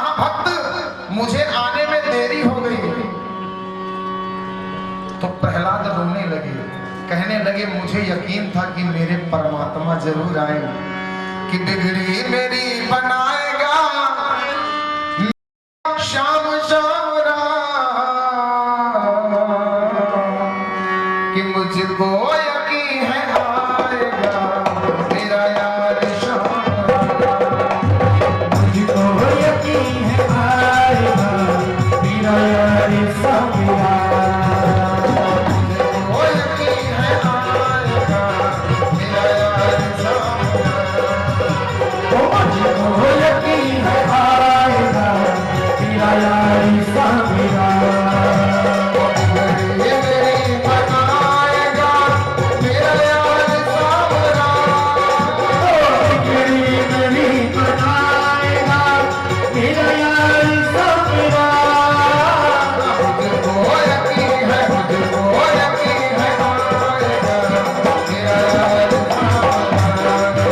महाभक्त मुझे आने में देरी हो गई। तो प्रहलाद रोने लगे, कहने लगे मुझे यकीन था कि मेरे परमात्मा जरूर आएंगे, कि बिगड़ी मेरी बनाएगा श्याम श्याम राम, कि मुझको यकीन है आएगा मेरा यार श्याम राम, मुझको यकीन है आएगा मेरा यार श्याम राम, मुझको यकीन है आएगा मेरा यार श्याम राम, मुझको यकीन है आएगा मेरा यार श्याम राम। ये मेरी बनाएगा मेरा यार श्याम राम, बिगड़ी मेरी बनाएगा मेरा यार श्याम राम, मुझको यकीन है आएगा मेरा यार श्याम राम।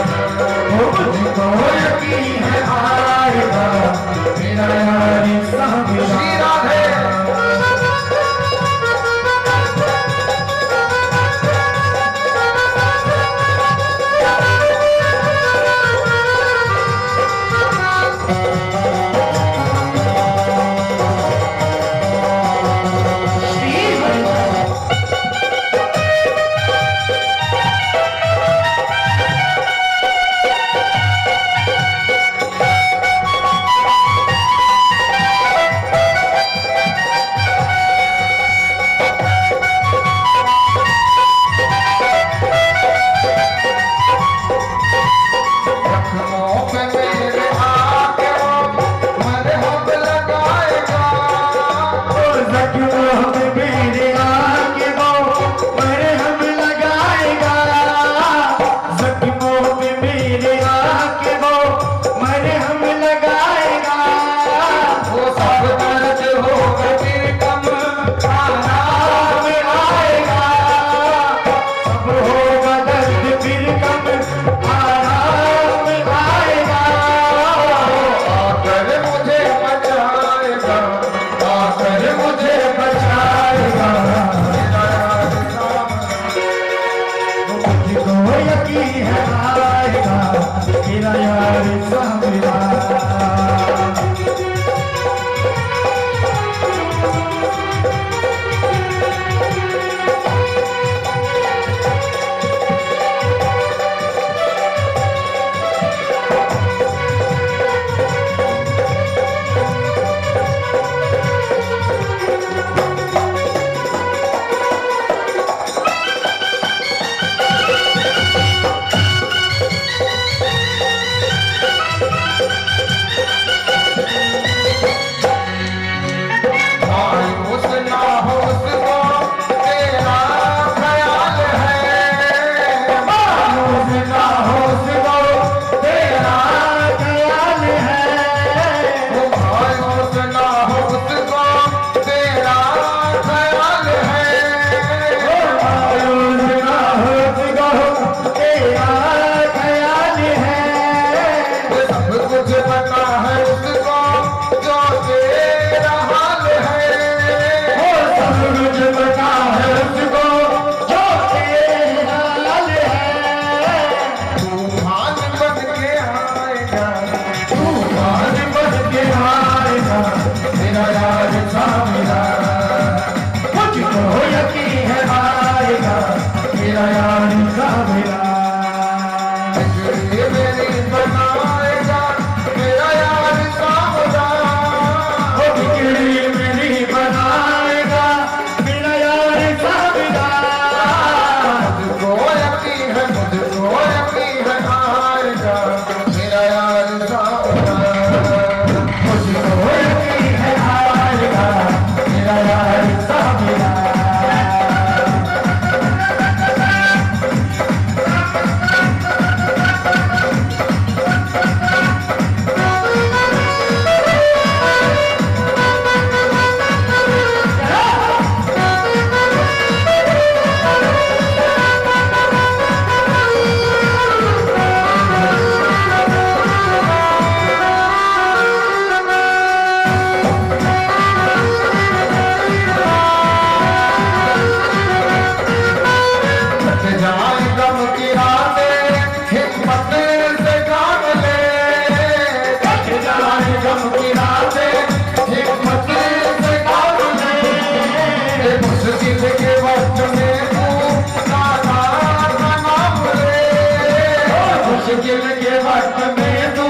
मुश्किल के वक्त में तू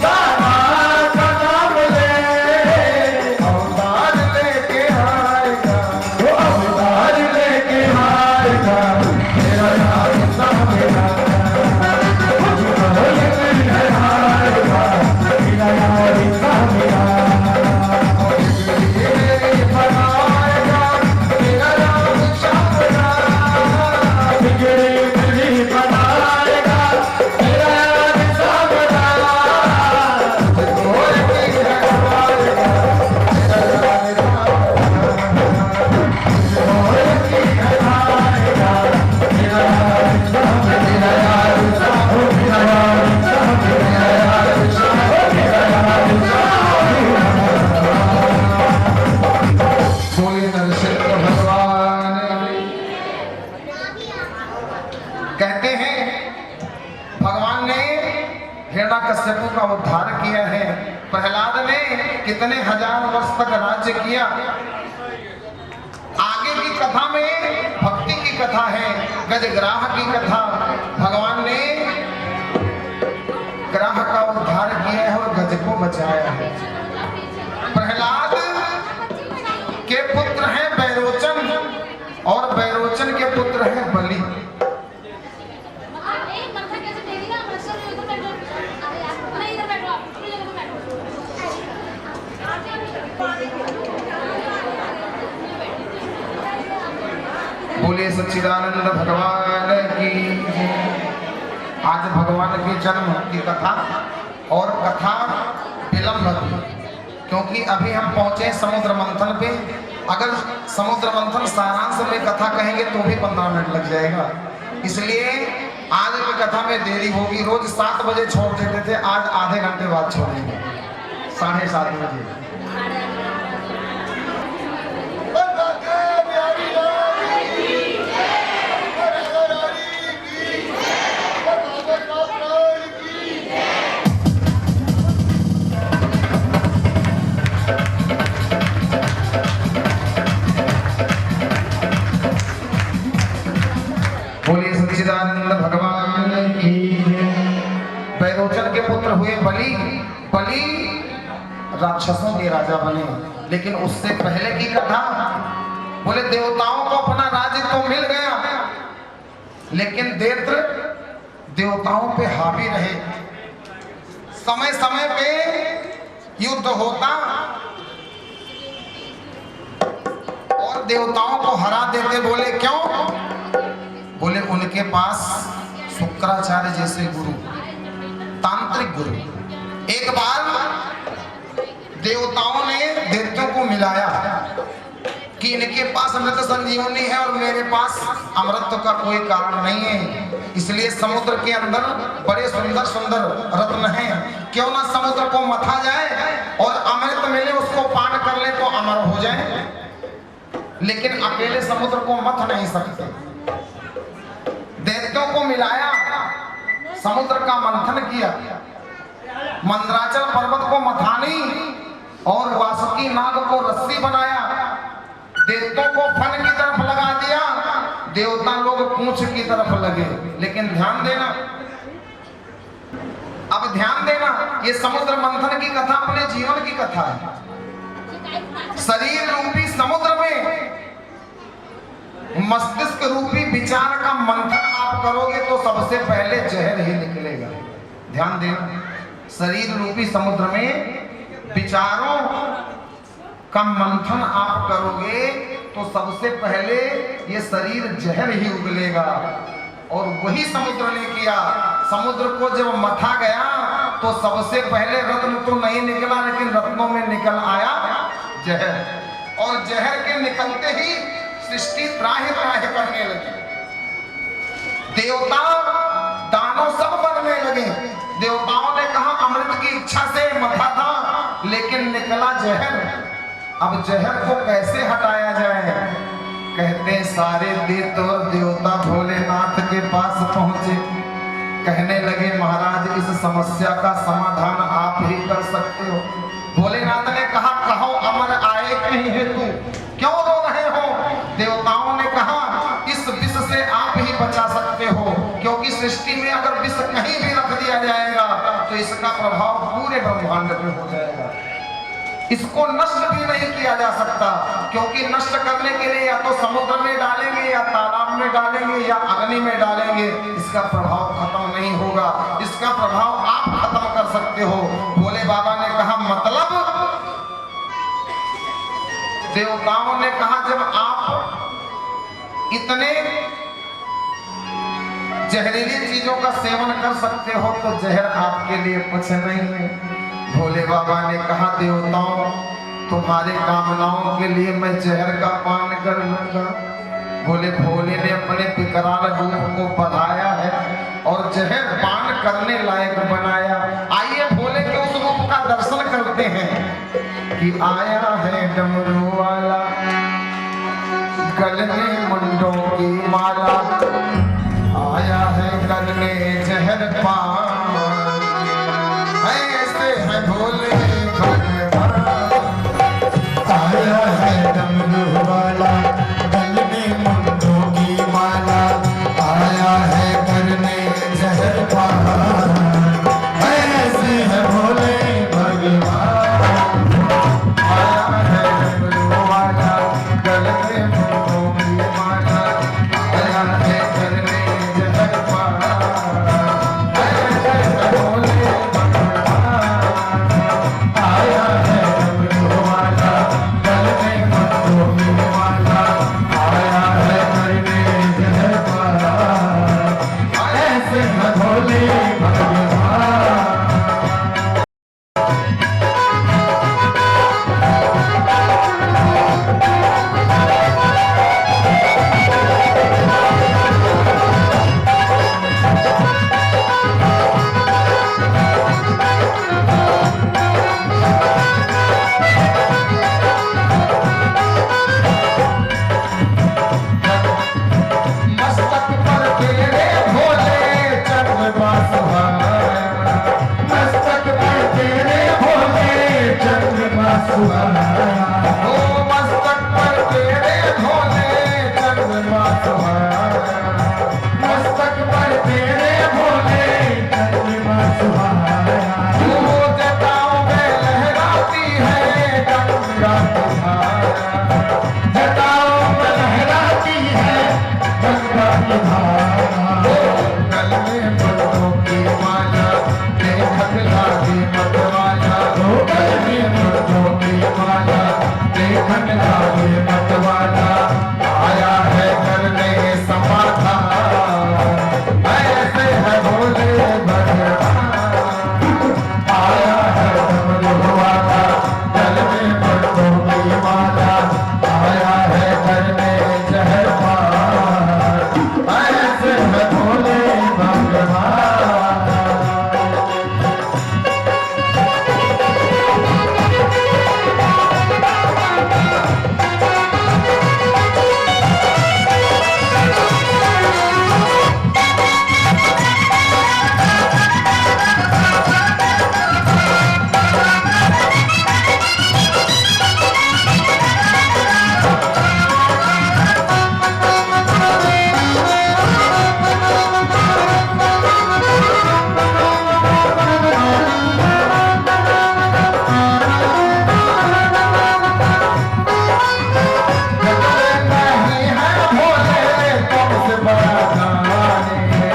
दाना का नाम ले, अवतार लेके आएगा, वो अवतार लेके आएगा, मेरा यार सामने मुझको यकीन है आएगा, मेरा यार सामने कहते हैं भगवान ने हिरण्यकश्यप का उद्धार किया है। प्रहलाद ने कितने हजार वर्ष तक राज्य किया। आगे की कथा में भक्ति की कथा है, गजग्राह की कथा। भगवान ने ग्राह का उद्धार किया है और गज को बचाया है। प्रहलाद के पुत्र हैं बैरोचन और बैरोचन के पुत्र हैं बलि। बोले सच्चिदानंद भगवान की। आज भगवान के जन्म की कथा और कथा विलंब थी, क्योंकि अभी हम पहुंचे समुद्र मंथन पे। अगर समुद्र मंथन सारांश में कथा कहेंगे तो भी 15 मिनट लग जाएगा, इसलिए आज की कथा में देरी होगी। रोज 7 बजे छोड़ देते थे, आज आधे घंटे बाद छोड़ेंगे, 7:30 बजे। बोलिए सच्चिदानंद भगवान की। बैरोचन के पुत्र हुए बलि। बलि राक्षसों के राजा बने, लेकिन उससे पहले की कथा। बोले देवताओं को अपना राज्य तो मिल गया, लेकिन दैत्य देवताओं पे हावी रहे। समय समय पे युद्ध होता और देवताओं को हरा देते। बोले क्यों? बोले उनके पास शुक्राचार्य जैसे गुरु, तांत्रिक गुरु। एक बार देवताओं ने दैत्यों को मिलाया कि इनके पास अमृत संजीवनी है और मेरे पास अमृत का कोई कारण नहीं है, इसलिए समुद्र के अंदर बड़े सुंदर सुंदर रत्न हैं, क्यों ना समुद्र को मथा जाए और अमृत मिले, उसको पान कर ले तो अमर हो जाए। लेकिन अकेले समुद्र को मथ नहीं सकते। दैत्यों को मिलाया, समुद्र का मंथन किया, मंदराचल पर्वत को मथानी और वासुकी नाग को रस्सी बनाया, दैत्यों को फन की तरफ लगा दिया, देवता लोग पूंछ की तरफ लगे। लेकिन ध्यान देना, अब ध्यान देना, ये समुद्र मंथन की कथा अपने जीवन की कथा है। शरीर रूपी समुद्र में मस्तिष्क रूपी विचार का मंथन आप करोगे तो सबसे पहले जहर ही निकलेगा। ध्यान देना, शरीर रूपी समुद्र में विचारों का मंथन आप करोगे तो सबसे पहले ये शरीर जहर ही उगलेगा। और वही समुद्र ने किया। समुद्र को जब मथा गया तो सबसे पहले रत्न तो नहीं निकला, लेकिन रत्नों में निकल आया जहर। और जहर के निकलते ही सृष्टि त्राहि त्राहि करने लगी। देवता दानव सब बनने लगे। देवताओं ने कहा अमृत की इच्छा से मथा था, लेकिन निकला जहर। अब जहर को कैसे हटाया जाए? कहते सारे देवता भोलेनाथ के पास पहुंचे, कहने लगे महाराज इस समस्या का समाधान आप ही कर सकते हो। भोलेनाथ ने कहा कहो अमर आए कहीं है तू, क्यों रो रहे हो? देवताओं ने कहा इस विष से आप ही बचा सकते हो, क्योंकि सृष्टि में अगर विष कहीं भी रख दिया जाएगा तो इसका प्रभाव पूरे ब्रह्मांड पे हो जाएगा। इसको नष्ट भी नहीं किया जा सकता, क्योंकि नष्ट करने के लिए या तो समुद्र में डालेंगे या तालाब में डालेंगे या अग्नि में डालेंगे, इसका प्रभाव खत्म नहीं होगा। इसका प्रभाव आप खत्म कर सकते हो। भोले बाबा ने कहा मतलब देवताओं ने कहा जब आप इतने जहरीली चीजों का सेवन कर सकते हो तो जहर आपके लिए कुछ नहीं है। भोले बाबा ने कहा देवताओं तुम्हारे कामनाओं के लिए मैं जहर का पान कर लूंगा। बोले भोले ने अपने विकराल रूप को बढ़ाया है और जहर पान करने लायक बनाया। आइए भोले के उस रूप का दर्शन करते हैं कि आया है डमरू वाला, गले में मुंडों की माला, आया है गल में जहर पान, ऐसे है भोले भगवान। आया है डमरू वाला, गल में मुंडों की माला, आया है करने जहर पान, ऐसे है भोले भगवान। आया है डमरू वाला, गल में मुंडों की माला, आया है करने जहर पान, ऐसे है भोले भगवान। आया है डमरू वाला, गल में मुंडों की माला, आया है करने जहर पान, ऐसे है भोले भगवान। मस्तक पर तेरे भोले चंद्रमा सुहाना, मस्तक पर तेरे भोले चंद्रमा सुहाना, ओ मस्तक पर तेरे भोले चंद्रमा सुहाना। मस्तक पर तेरे भोले चंद्रमा सुहाना, वो जटाओं में लहराती है गंगा तुम्हारा, जटाओं में लहराती है गंगा की धारा, गल में मुंडों की माला, देखत लागे मतवाला, गल में मुंडों की माला, देखन लागे मतवाला, आया है करने समाधान, ऐसे है भोले भगवान। आया है डमरू वाला, गल में मुंडों की माला, आया है करने जहर पान, ऐसे है भोले भगवान। नहीं है भोले तुमसे बड़ा जाने,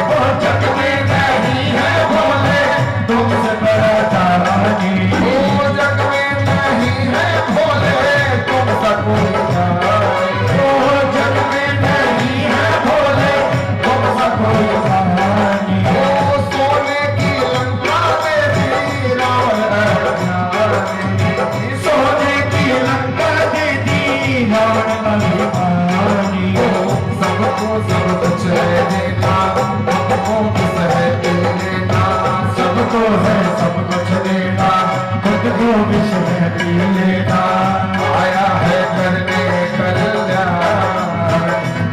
ओ जग में नहीं है भोले तुमसे बड़ा जानी, ओ जग में नहीं है भोले तुमसा कोई जाने। ओ जग में नहीं है भोले तुमसे कोई जानी, ओ सोने की लंका में भी रावण अज्ञानी, सोने की लंका दे दी रावण अभिमानी, सबको सब कुछ है देना, सबको कुछ है दे लेना, सबको है सब कुछ देना, खुद को विष में पी लेना, आया है करने कल्याण,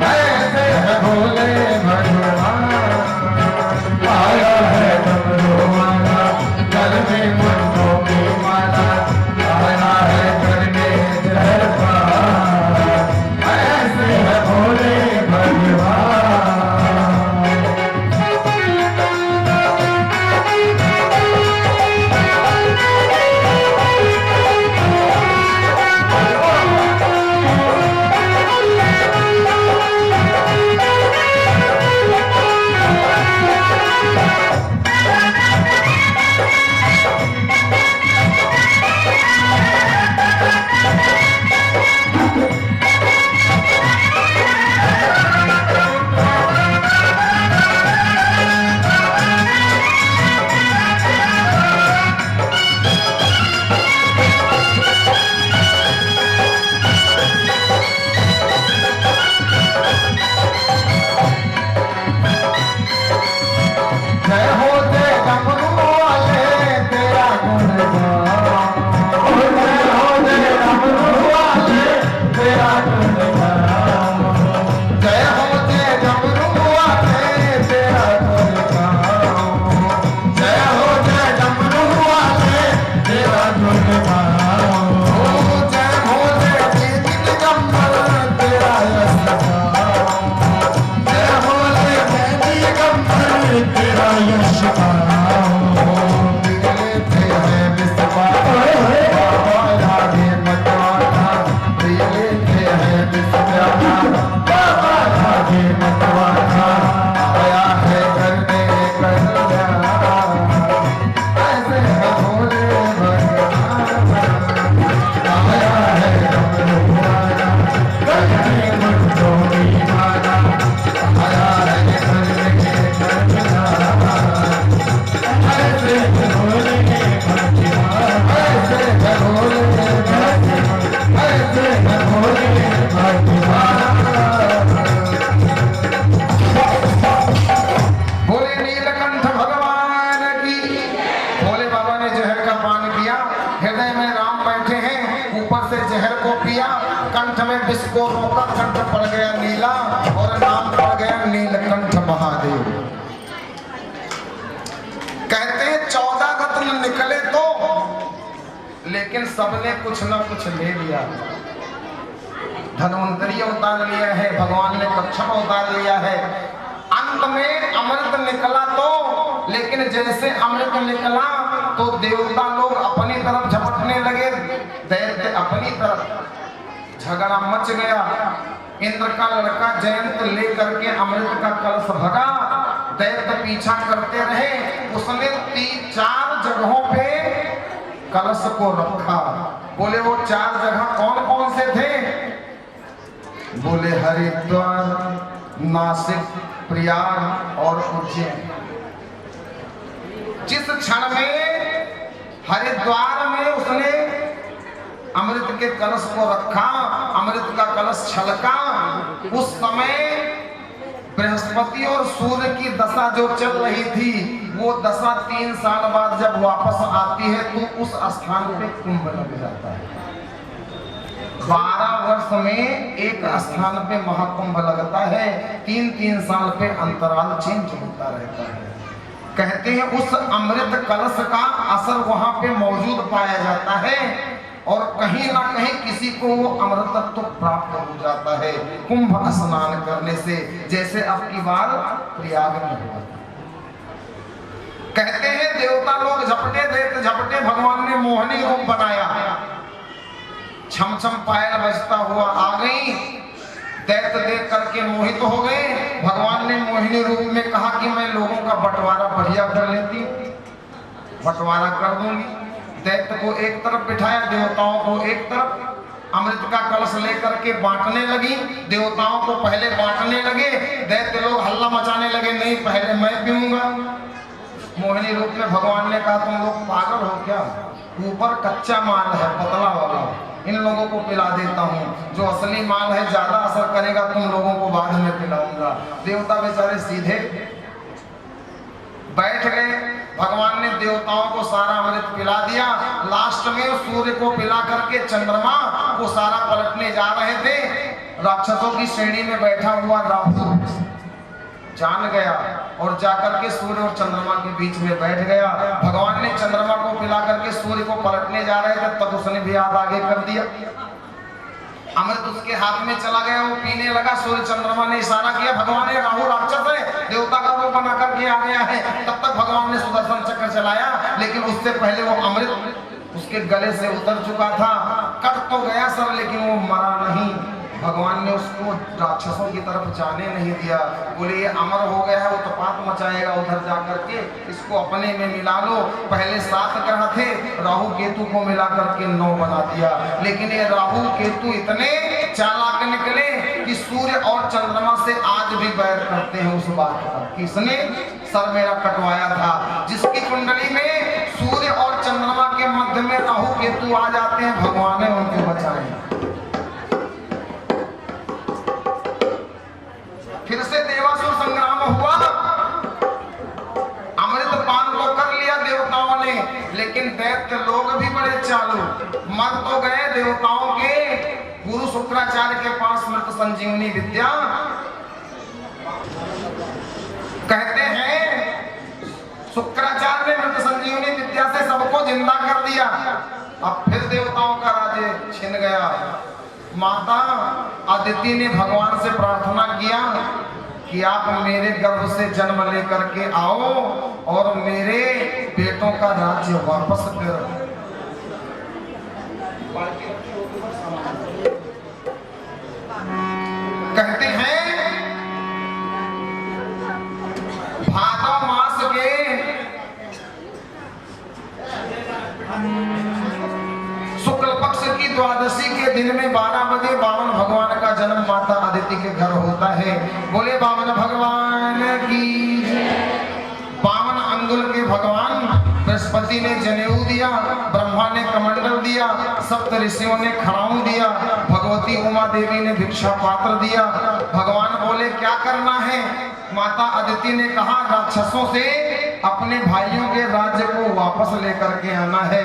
ऐसे है भोले भगवान। आया है डमरू वाला, गल में मुंडों की माला, आया है करने जहर पान, ऐसे है भोले भगवान। कंठ में विष को रोका, कंठ पड़ गया नीला और नाम पड़ गया नीलकंठ महादेव। कहते हैं 14 रत्न निकले तो, लेकिन सबने कुछ न कुछ ले लिया। धन्वंतरी उतार लिया है, भगवान ने कच्छप उतार लिया है। अंत में अमृत निकला तो, लेकिन जैसे अमृत निकला तो देवता लोग अपनी तरफ झपटने लगे, दैत्य अपनी तरफ। झगड़ा मच गया। इंद्र का लड़का जयंत लेकर के अमृत का कलश भगा, दैत्य पीछा करते रहे। उसने 3-4 जगहों पे कलश को रखा। बोले वो 4 जगह कौन कौन से थे? बोले हरिद्वार, नासिक, प्रयाग और उज्जैन। जिस क्षण में हरिद्वार में उसने अमृत के कलश को रखा, अमृत का कलश छलका, उस समय बृहस्पति और सूर्य की दशा जो चल रही थी, वो दशा 3 साल बाद जब वापस आती है तो उस स्थान पे कुंभ लग जाता है। 12 वर्ष में एक स्थान पे महाकुंभ लगता है, 3-3 साल पे अंतराल चेंज होता रहता है। कहते हैं उस अमृत कलश का असर वहां पे मौजूद पाया जाता है और कहीं ना कहीं किसी को वो अमृतत्व प्राप्त हो जाता है कुंभ स्नान करने से, जैसे अब की बार प्रयाग में हुआ। कहते हैं देवता लोग झपटे देते झपटे, भगवान ने मोहिनी रूप बनाया। छम छम पायल बजता हुआ आ गई, दैत्य देख करके मोहित हो गए। भगवान ने मोहिनी रूप में कहा कि मैं लोगों का बंटवारा बढ़िया कर लेती हूँ, बंटवारा कर दूंगी। दैत्य को एक तरफ बिठाया, देवताओं को एक तरफ। अमृत का कलश लेकर के बांटने लगी, देवताओं को पहले बांटने लगे। दैत्य लोग हल्ला मचाने लगे, नहीं पहले मैं पीऊंगा। मोहिनी रूप में भगवान ने कहा तुम लोग पागल हो क्या? ऊपर कच्चा माल है पतला वाला, इन लोगों को पिला देता हूँ। जो असली माल है ज्यादा असर करेगा, तुम लोगों को बाद में पिलाऊंगा। देवता बेचारे सीधे बैठ गए। भगवान ने देवताओं को सारा अमृत पिला दिया। लास्ट में सूर्य को पिला करके चंद्रमा को सारा पलटने जा रहे थे। राक्षसों की श्रेणी में बैठा हुआ राहु जान गया और जाकर के सूर्य और चंद्रमा के बीच में बैठ गया। भगवान ने चंद्रमा को पिला करके सूर्य को पलटने जा रहे थे, तब उसने भी हाथ आगे कर दिया। अमृत उसके हाथ में चला गया, वो पीने लगा। सूर्य चंद्रमा ने इशारा किया, भगवान ने राहु राक्षस है, देवता का रूप बना करके आ गया है। तब तक भगवान ने सुदर्शन चक्र चलाया, लेकिन उससे पहले वो अमृत उसके गले से उतर चुका था। कट तो गया सर, लेकिन वो मरा नहीं। भगवान ने उसको राक्षसों की तरफ जाने नहीं दिया। बोले ये अमर हो गया है, उत्पात मचाएगा उधर जाकर के, इसको अपने में मिला लो। पहले 7 ग्रह थे, राहु केतु को मिला करके 9 बना दिया। लेकिन ये राहु केतु इतने चालाक निकले कि सूर्य और चंद्रमा से आज भी बैर करते हैं उस बात का, किसने सर मेरा कटवाया था। जिसकी कुंडली में सूर्य और चंद्रमा के मध्य में राहु केतु आ जाते हैं, भगवान ने उनको बचाए। फिर से देवासुर संग्राम हुआ। अमृत पान तो कर लिया देवताओं ने, लेकिन दैत्य लोग भी बड़े चालू। मर तो गए देवताओं के गुरु शुक्राचार्य के पास मृत संजीवनी विद्या। कहते हैं शुक्राचार्य ने मृत संजीवनी विद्या से सबको जिंदा कर दिया। अब फिर देवताओं का राज्य छिन गया। माता अदिति ने भगवान से प्रार्थना किया, कि आप मेरे गर्भ से जन्म लेकर के आओ और मेरे बेटों का राज्य वापस करो। कहते हैं भादव मास के शुक्ल पक्ष की द्वादशी के दिन में 12 बजे बामन भगवान का जन्म माता अदिति के घर होता है। बोले बामन भगवान की। बामन अंगुल के भगवान बृहस्पति ने जनेऊ दिया, ब्रह्मा ने कमंडल दिया, सप्त ऋषियों ने खड़ाऊ दिया, भगवती उमा देवी ने भिक्षा पात्र दिया। भगवान बोले क्या करना है? माता अदिति ने कहा राक्षसों से अपने भाइयों के राज्य को वापस लेकर के आना है।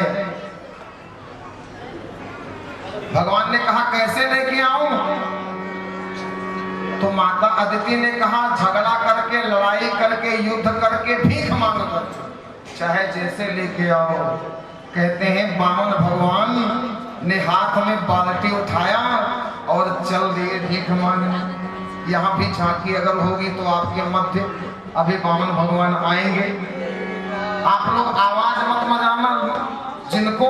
भगवान ने कहा कैसे लेके आऊं? तो माता अदिति ने कहा झगड़ा करके, लड़ाई करके, युद्ध करके, भीख मांग कर, चाहे जैसे लेके आओ। कहते हैं बामन भगवान ने हाथ में बाल्टी उठाया और चल दिए भीख मांगने। यहाँ भी झांकी अगर होगी तो आपके मध्य अभी बामन भगवान आएंगे। आप लोग आवाज मत मजाना, जिनको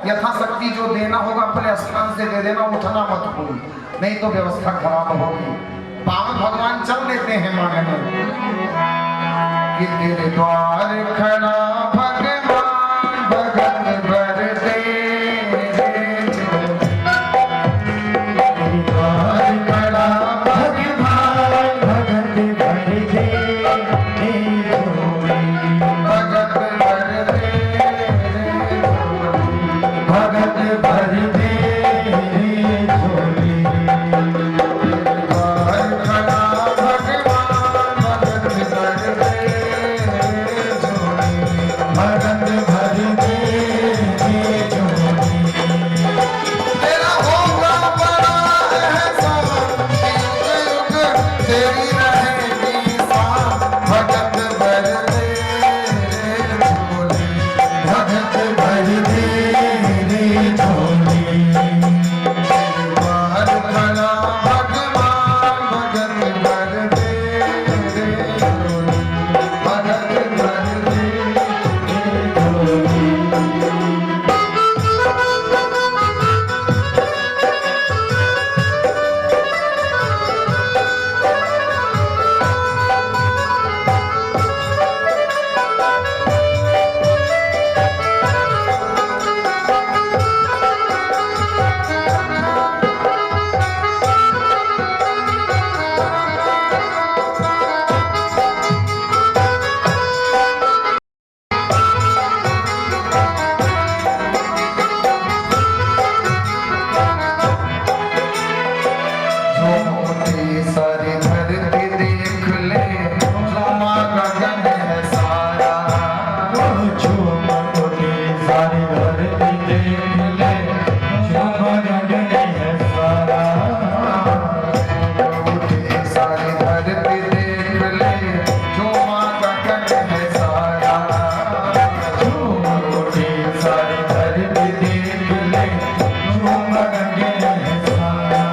यथाशक्ति जो देना होगा अपने स्थान से दे देना, उठना मत भूल, नहीं तो व्यवस्था खराब होगी। बामन भगवान चल देते हैं मांगने कि तेरे द्वार खड़ा भगवान भगत भर दे, द्वार खड़ा भगवान भगत भर दे, भगत भर दे, भगत भर दे झोली। द्वार खड़ा भगवान भगत भर दे झोली, भगत भर दे झोली। तेरा होगा बड़ा एहसान, युग युग तेरी रहेगी शान, भगत भर दे झोली, भगत भर दे झोली। द्वार खड़ा भगवान भगत भर दे झोली, भगत भर दे झोली। मोटी सारी धरती देख ले, झूमा गगन है सारा, मोटी सारी धरती देख ले, झूमा गगन है सारा। मोटी सारी धरती देख ले, झूमा गगन है सारा, मोटी सारी धरती देख ले, झूमा गगन है सारा।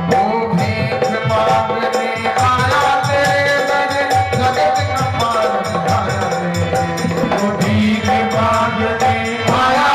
वो भीख मांगने आया तेरे दर, जगत का पार उधार दे। वो भीख मांगने आया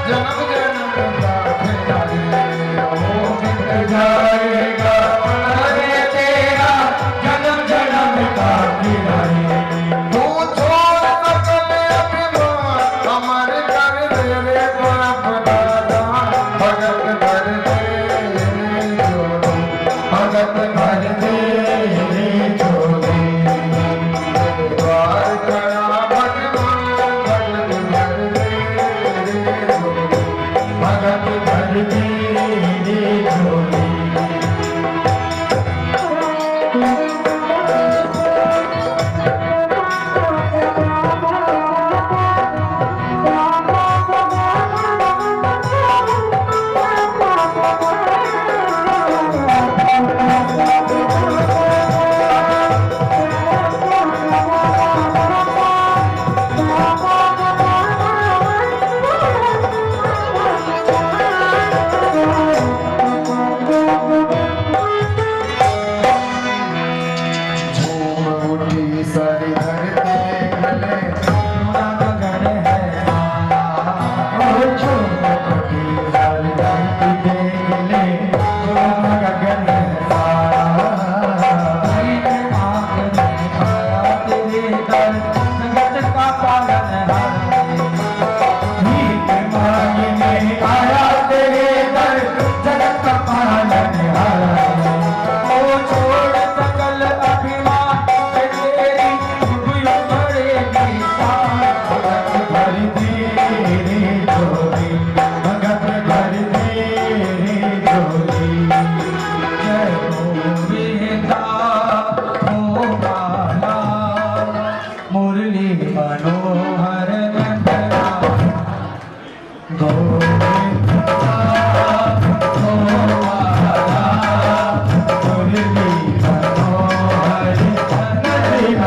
जन्म जन्म का तेरा रे ओ मिट जाएगा अरे तेरा जन्म जन्म का तेरा रे तू छोड़ सकल अभिमान अमर कर दे रे बाप दादा भगत भर दे जोड़ी भगत भर दे जोड़ी द्वार करा भगवान भगत भर दे जोड़ी भगत भर दे जोड़ी झूम उठी सारी धरती गले पूरा गगन है ओ छोटी सारी धरती देख ले पूरा गगन है एक आँख ने खाया तेरे दर जगत का पालनहार भीख मांगने आया तेरे दर जगत का पालनहार ओ छोड़ सकल अभिमान तेरी डूब पड़ेगी भगत भर दे जोड़ी भगत भर दे जोड़ी जय गोविंदा ओ बाला मुरली मनोहर नंदना गोविंदा ओ बाला मुरली मनोहर नंदना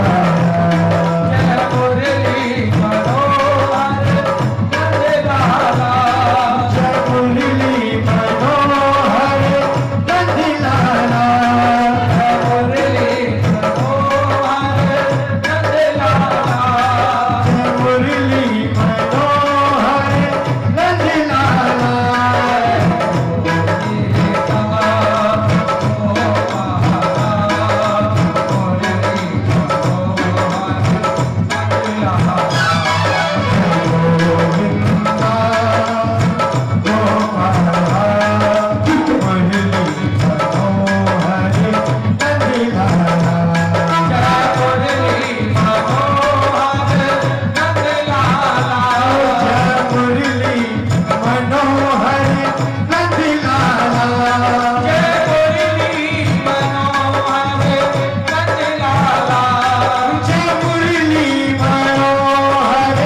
जय मुरली मनोहर नंदना जय मुरली मनोहर नंदना जय मुरली मनोहर नंदना जय मुरली मनोहर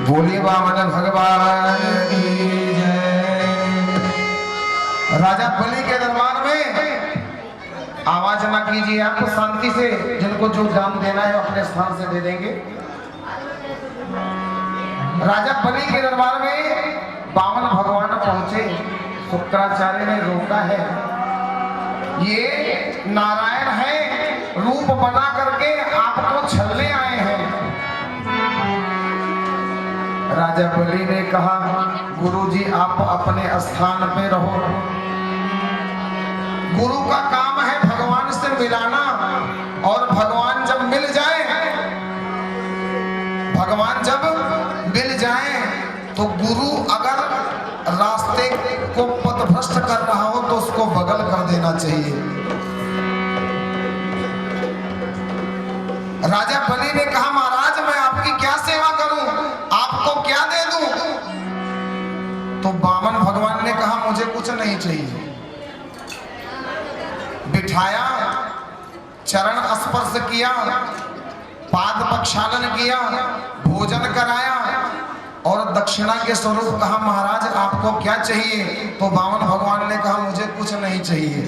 बोलिए वामन भगवान की जय। राजा बलि के दरबार में आवाज ना कीजिए, आपको शांति से जिनको जो दाम देना है अपने स्थान से दे देंगे। राजा बलि के दरबार में वामन भगवान पहुंचे, शुक्राचार्य ने रोका है, ये नारायण है, रूप बना करके आपको छलने आए हैं। राजा बलि ने कहा, गुरुजी आप अपने स्थान पे रहो, गुरु का काम है भगवान से मिलाना, और भगवान जब मिल जाए, भगवान जब मिल जाए तो गुरु अगर रास्ते को पथभ्रष्ट कर रहा हो तो उसको बगल कर देना चाहिए। राजा बलि ने कहा, महाराज चरण स्पर्श किया, पाद प्रक्षालन किया, भोजन कराया और दक्षिणा के स्वरूप कहा महाराज आपको क्या चाहिए? तो वामन भगवान ने कहा मुझे कुछ नहीं चाहिए।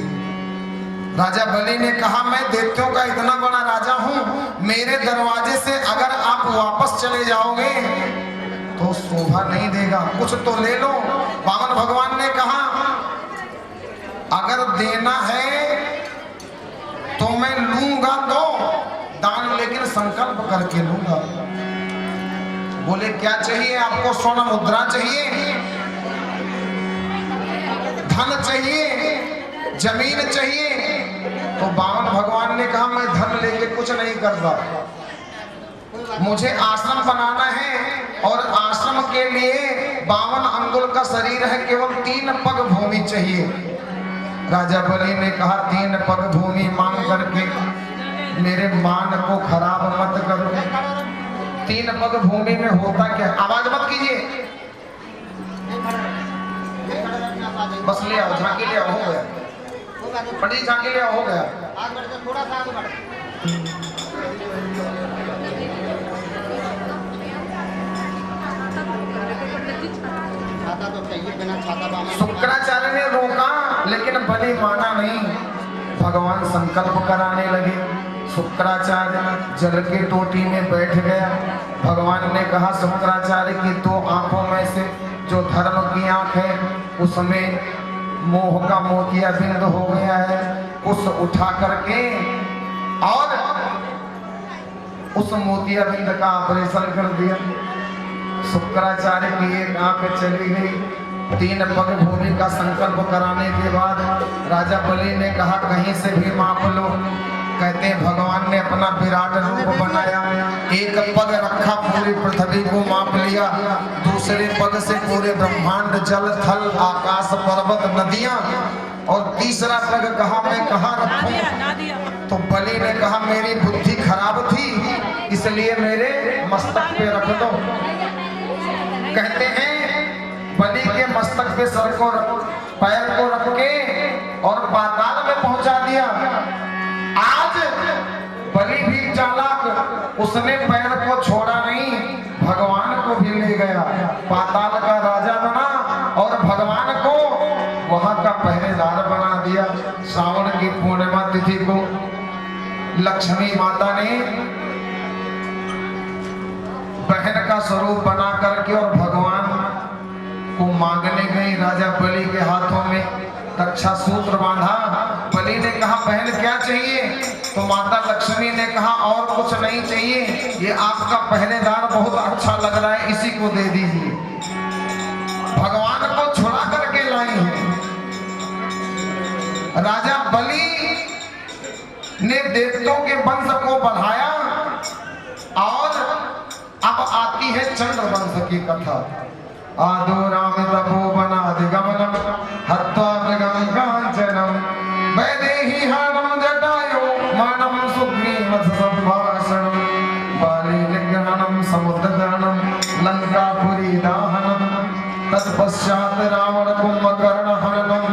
राजा बलि ने कहा मैं दैत्यों का इतना बड़ा राजा हूं, मेरे दरवाजे से अगर आप वापस चले जाओगे तो शोभा नहीं देगा, कुछ तो ले लो। वामन भगवान ने कहा अगर देना है तो मैं लूंगा तो दान, लेकिन संकल्प करके लूंगा। बोले क्या चाहिए आपको? स्वर्ण मुद्रा चाहिए, धन चाहिए, जमीन चाहिए? तो वामन भगवान ने कहा मैं धन लेके कुछ नहीं करता, मुझे आश्रम बनाना है और आश्रम के लिए 52 अंगुल का शरीर है, केवल 3 पग भूमि चाहिए। राजा बलि ने कहा 3 पग भूमि मांग करके मेरे मान को खराब मत करो। 3 पग भूमि में होता क्या? आवाज मत कीजिए, बस ले आओ, झांकी ले आओ, हो गया। पंडित झांकी ले आओ, हो गया। थोड़ा सा आगे बढ़। छाता तो चाहिए, बिना छाता शुक्राचार्य ने रोका लेकिन बलि माना नहीं, भगवान संकल्प कराने लगे। शुक्राचार्य जल के टोटी में बैठ गया। भगवान ने कहा शुक्राचार्य की 2 आंखों में से जो धर्म की आंख है उसमें मोह का मोतिया बिंद हो गया है, उस उठा करके और उस मोतिया बिंद का ऑपरेशन कर दिया। शुक्राचार्य की 1 आंख चली गई। 3 पग भूमि का संकल्प कराने के बाद राजा बलि ने कहा कहीं से भी माप लो। कहते हैं भगवान ने अपना विराट रूप बनाया, 1 पग रखा, पूरी पृथ्वी को माप लिया, दूसरे पग से पूरे ब्रह्मांड, जल थल आकाश पर्वत नदियां, और तीसरा पग कहा मैं कहाँ रखूं? तो बलि ने कहा मेरी बुद्धि खराब थी इसलिए मेरे मस्तक पे रख दो। कहते हैं बलि के मस्तक पे सर को पैर को रख के और पाताल में पहुंचा दिया। आज बलि भी चालाक, उसने पैर को छोड़ा नहीं, भगवान को भी ले गया, पाताल का राजा बना और भगवान को वहां का पहरेदार बना दिया। श्रावण की पूर्णिमा तिथि को लक्ष्मी माता ने बहन का स्वरूप बना करके और भगवान को मांगने गई। राजा बलि के हाथों में रक्षा सूत्र बांधा। बलि ने कहा बहन क्या चाहिए? तो माता लक्ष्मी ने कहा और कुछ नहीं चाहिए, ये आपका पहरेदार बहुत अच्छा लग रहा है, इसी को दे दीजिए। भगवान को छुड़ा करके लाई है। राजा बलि ने देवताओं के वंश को बढ़ाया और अब आती है चंद्र वंश की कथा। आदो राम तपोवनाधिगमनम हत्वा मृगं कांचनम वैदेही हारम जटायो मानम सुग्रीवं संभाषणम बाली निग्रहणम समुद्रतरणम लंकापुरी दाहनम तत्पश्चात रावण कुंभकर्ण हरणम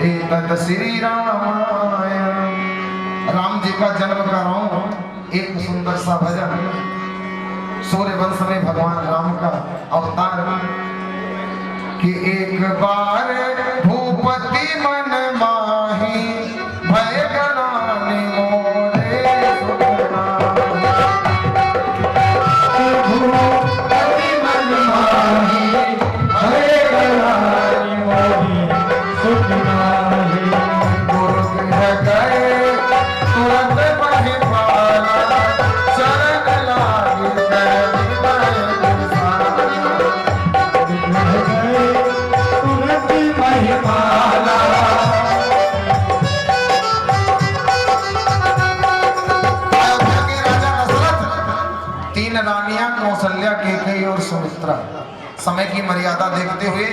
एतत् श्री रामायण। राम जी का जन्म का रहा एक सुंदर सा भजन। सूर्य वंश में भगवान राम का अवतार कि एक बार भूपति मन माही भय गणानि मोरे भूपति मन माही भय गणानि मोरे सुख नाही। गुरु गृह गए तुरंत महिपाला चरण लागे रानियां कौशल्या, कैकेयी और सुमित्रा। समय की मर्यादा देखते हुए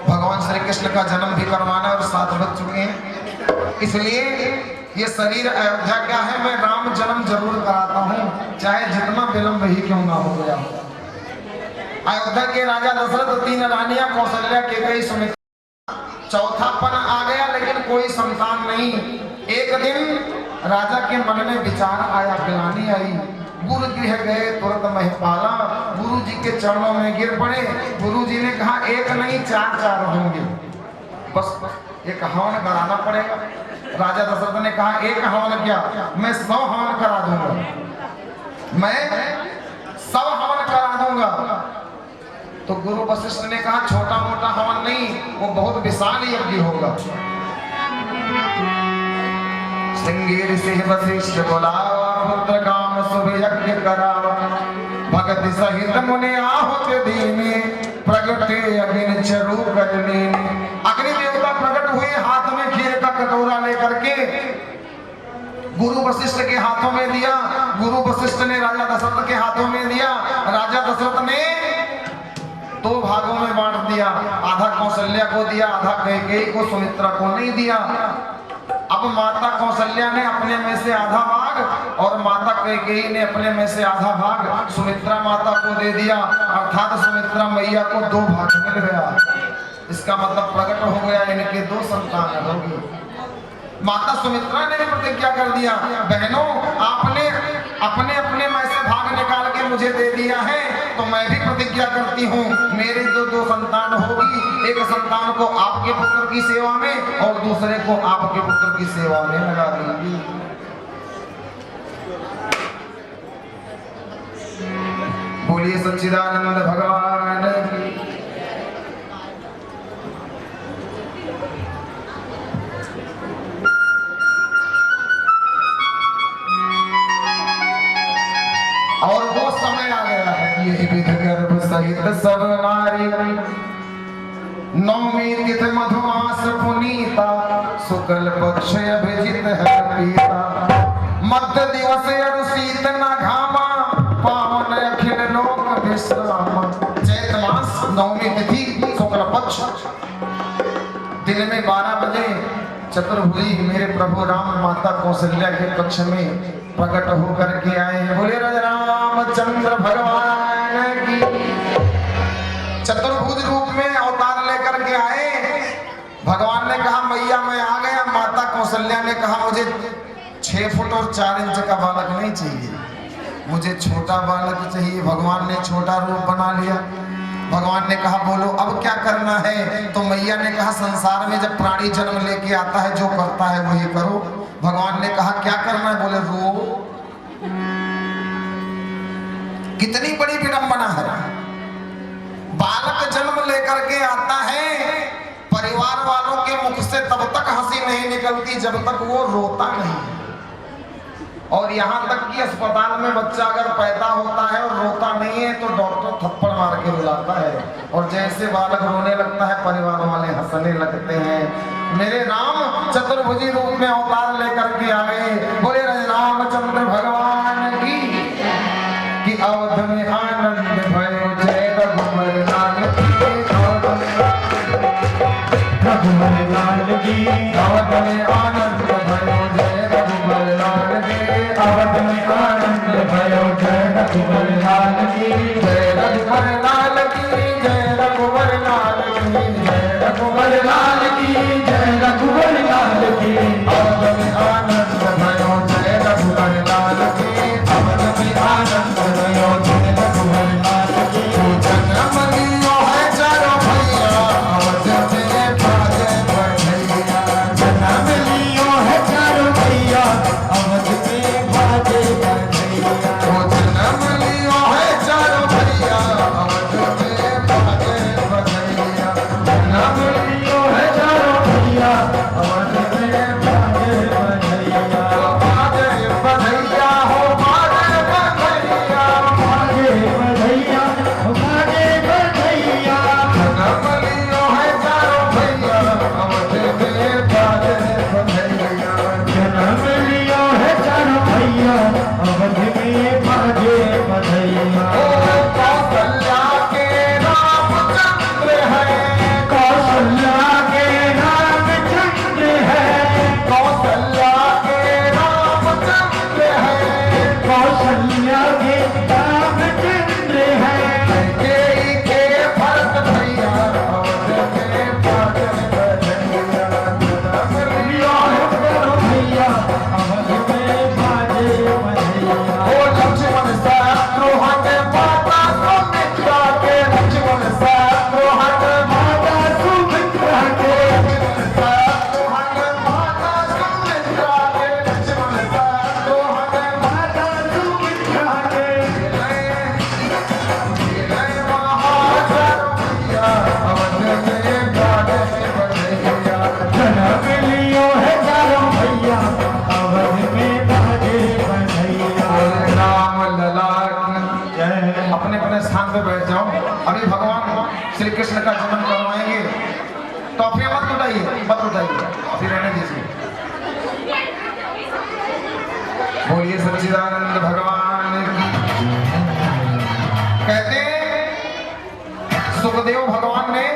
भगवान श्री कृष्ण का जन्म भी करवाना और 7 बज चुके हैं, इसलिए ये शरीर अयोध्या क्या है, मैं राम जन्म जरूर कराता हूँ, चाहे जितना विलंब ही क्यों ना हो गया। अयोध्या के राजा दशरथ 3 रानियां कौशल्या, कैकेयी, सुमित्रा, चौथापन आ गया लेकिन कोई संतान नहीं। एक दिन राजा के मन में विचार आया, ग्लानि आई। गुरु गृह गए तुरंत महिपाला, गुरु जी के चरणों में गिर पड़े। गुरु जी ने कहा एक नहीं चार होंगे, बस एक हवन कराना पड़ेगा। राजा दशरथ ने कहा एक हवन क्या, मैं 100 हवन करा दूंगा, मैं 100 हवन करा दूंगा। तो गुरु वशिष्ठ ने कहा छोटा मोटा हवन नहीं, वो बहुत विशाल यज्ञ होगा। श्रृंगेरी से वशिष्ठ बुलावा, पुत्र काम शुभ यज्ञ करावा। भगत सहित मुनि आहुत दीने, प्रगटे अग्नि चरु कटने। अग्नि देवता प्रकट हुए, हाथ में खीर का कटोरा लेकर के गुरु वशिष्ठ के हाथों में दिया। गुरु वशिष्ठ ने राजा दशरथ के हाथों में दिया। राजा दशरथ ने 2 भागों में बांट दिया, आधा कौशल्या को दिया, आधा कैकेयी को, सुमित्रा को नहीं दिया। अब माता कौशल्या ने अपने में से आधा भाग और माता कैकेयी ने अपने में से आधा भाग सुमित्रा माता को दे दिया, अर्थात सुमित्रा मैया को 2 भाग मिल गया। इसका मतलब प्रकट हो गया इनके 2 संतान होगी। माता सुमित्रा ने भी प्रतिज्ञा कर दिया, बहनों आपने अपने अपने में से भाग निकाल के मुझे दे दिया है, तो मैं भी प्रतिज्ञा करती हूँ मेरे जो 2 संतान होगी, एक संतान को आपके पुत्र की सेवा में और दूसरे को आपके पुत्र की सेवा में लगा दूंगी। बोलिए सच्चिदानंद भगवान की। और वो समय आ गया है, ये विध गर्भ सहित सब नारी, नौमी तिथि मधुमास पुनीता, शुक्ल पक्ष अभिजित है पीता, मध्य दिवस अरु शीत न घामा, पावन अखिल लोक विश्राम। चैत मास नौमी तिथि शुक्ल पक्ष, दिन में 12 बजे चतुर्भुजी मेरे प्रभु राम माता कौशल्या के कक्ष में प्रकट होकर के आए हैं। बोले रामचंद्र भगवान की। चतुर्भुज रूप में अवतार लेकर के आए। भगवान ने कहा मैया मैं आ गया। माता कौशल्या ने कहा मुझे 6 फुट और 4 इंच का बालक नहीं चाहिए, मुझे छोटा बालक चाहिए। भगवान ने छोटा रूप बना लिया। भगवान ने कहा बोलो अब क्या करना है। तो मैया ने कहा संसार में जब प्राणी जन्म लेके आता है जो करता है वही करो। भगवान ने कहा क्या करना है। बोले रो। कितनी बड़ी विडंबना है। बालक जन्म लेकर के आता है, परिवार वालों के मुख से तब तक हंसी नहीं निकलती जब तक वो रोता नहीं। और यहाँ तक कि अस्पताल में बच्चा अगर पैदा होता है और रोता नहीं है तो डॉक्टर थप्पड़ मार के रुलाता है, और जैसे बालक रोने लगता है परिवार वाले हंसने लगते हैं। मेरे राम चतुर्भुजी रूप में अवतार लेकर के आए। बोले रामचंद्र भगवान की अवध में आनंद भयो जय रघुवर लाल की। रघुवर लाल की अवध में आनंद भयो जय रघुवर लाल की। अवध में आनंद भयो जय रघुवर लाल की। जय रघुवर लाल की जय रघुवर लाल की जय रघुवर लाल की जय रघुवर लाल की। अवध में आनंद भयो जय रघुवर लाल की। अवध में आनंद भयो जय रघुवर लाल की। अपने स्थान पे बैठ जाओ। अभी भगवान श्री कृष्ण का जन्म करवाएंगे। टॉफियां मत उठाइए, मत उठाइए, अभी रहने दीजिए। बोलिए सच्चिदानंद भगवान की। कहते सुखदेव भगवान ने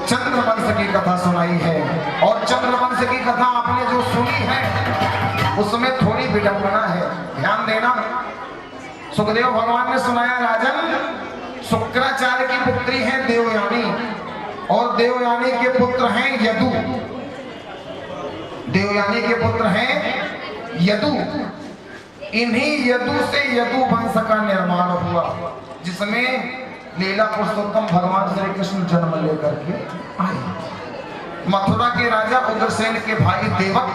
चंद्रवंश की कथा सुनाई है, और चंद्रवंश की कथा आपने जो सुनी है उसमें थोड़ी विडंबना है, ध्यान देना। सुखदेव भगवान ने सुनाया, राजन शुक्राचार्य की पुत्री है देवयानी, और देवयानी के पुत्र हैं यदु। देवयानी के पुत्र हैं यदु। इन्हीं यदु से यदु वंश का निर्माण हुआ, जिसमें लीला पुरुषोत्तम भगवान श्री कृष्ण जन्म लेकर के आए। मथुरा के राजा उग्रसेन के भाई देवक,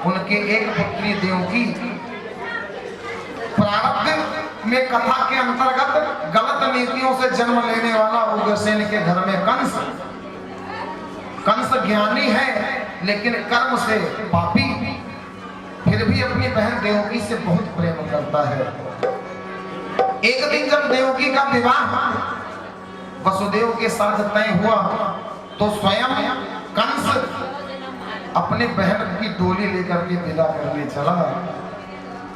उनके एक पुत्री देवकी। प्रारब्ध में कथा के अंतर्गत गलत नीतियों से जन्म लेने वाला उग्रसेन के घर में कंस। कंस ज्ञानी है लेकिन कर्म से पापी, फिर भी अपनी बहन देवकी से बहुत प्रेम करता है। एक दिन जब देवकी का विवाह वसुदेव के साथ तय हुआ तो स्वयं कंस अपने बहन की डोली लेकर के विदा करने चला।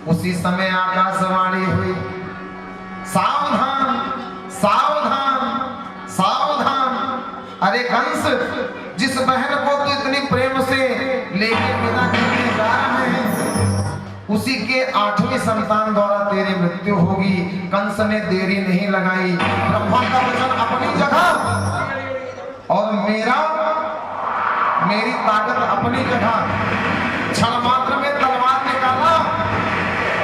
उसी समय आकाशवाणी हुई, सावधान सावधान सावधान। अरे कंस, जिस बहन को तू इतनी प्रेम से लेके विदा करने जा रहे हैं उसी के 8वें संतान द्वारा तेरी मृत्यु होगी। कंस ने देरी नहीं लगाई, ब्रह्मा का वचन अपनी जगह और मेरी ताकत अपनी जगह। क्षण मात्र में तलवार निकाला,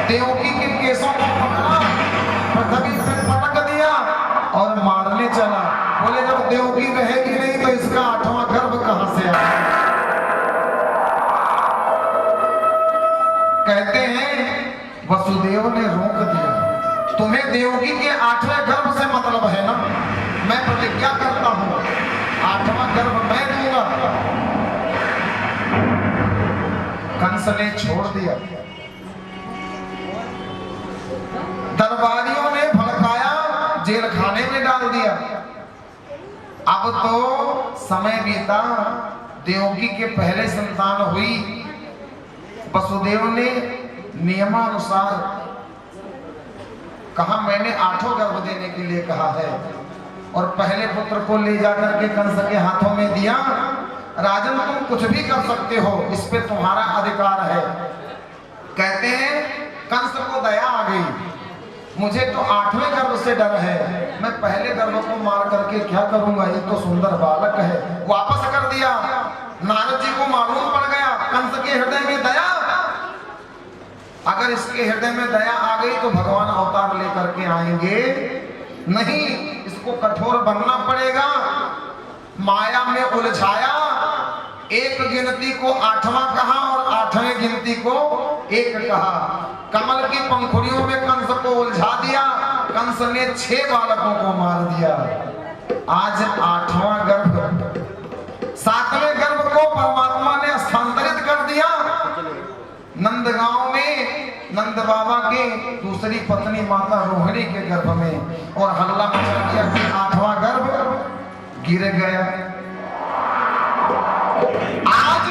देवकी के केसों को पकड़ा, पृथ्वी पे पटक दिया और मारने चला। बोले जब देवकी रहेगी नहीं तो इसका 8वां गर्भ कहां से आया। कहते हैं वसुदेव ने रोक दिया, तुम्हें देवकी के 8वें गर्भ से मतलब है ना, मैं प्रतिज्ञा करता हूं 8वां गर्भ मैं दूंगा। कंस ने छोड़ दिया। दरबारियों ने भड़काया, जेल खाने में डाल दिया। अब तो समय बीता, देवकी के पहले संतान हुई। वसुदेव ने नियमानुसार कहा, मैंने 8वां गर्भ देने के लिए कहा है, और पहले पुत्र को ले जाकर के कंस के हाथों में दिया। राजन तुम कुछ भी कर सकते हो, इस पे तुम्हारा अधिकार है। कहते हैं कंस को दया आ गई, मुझे तो 8वें गर्भ से डर है, मैं पहले गर्भ को मार करके क्या करूंगा, ये तो सुंदर बालक है। वापस कर दिया। नारद जी को मालूम पड़ गया कंस के हृदय में दया, अगर इसके हृदय में दया आ गई तो भगवान अवतार लेकर के आएंगे नहीं, इसको कठोर बनना पड़ेगा। माया में उलझाया, एक गिनती को 8वां कहा और 8वें गिनती को 1 कहा। कमल की पंखुड़ियों में कंस को उलझा दिया। कंस ने 6 बालकों को मार दिया। आज 8वां गर्भ, 7वें गर्भ को परमात्मा ने स्थानांतरित कर दिया। नंदगांव में नंद बाबा के दूसरी पत्नी माता रोहिणी के गर्भ में, और हल्ला मचा दिया कि 8वां गर्भ गिर गया। आज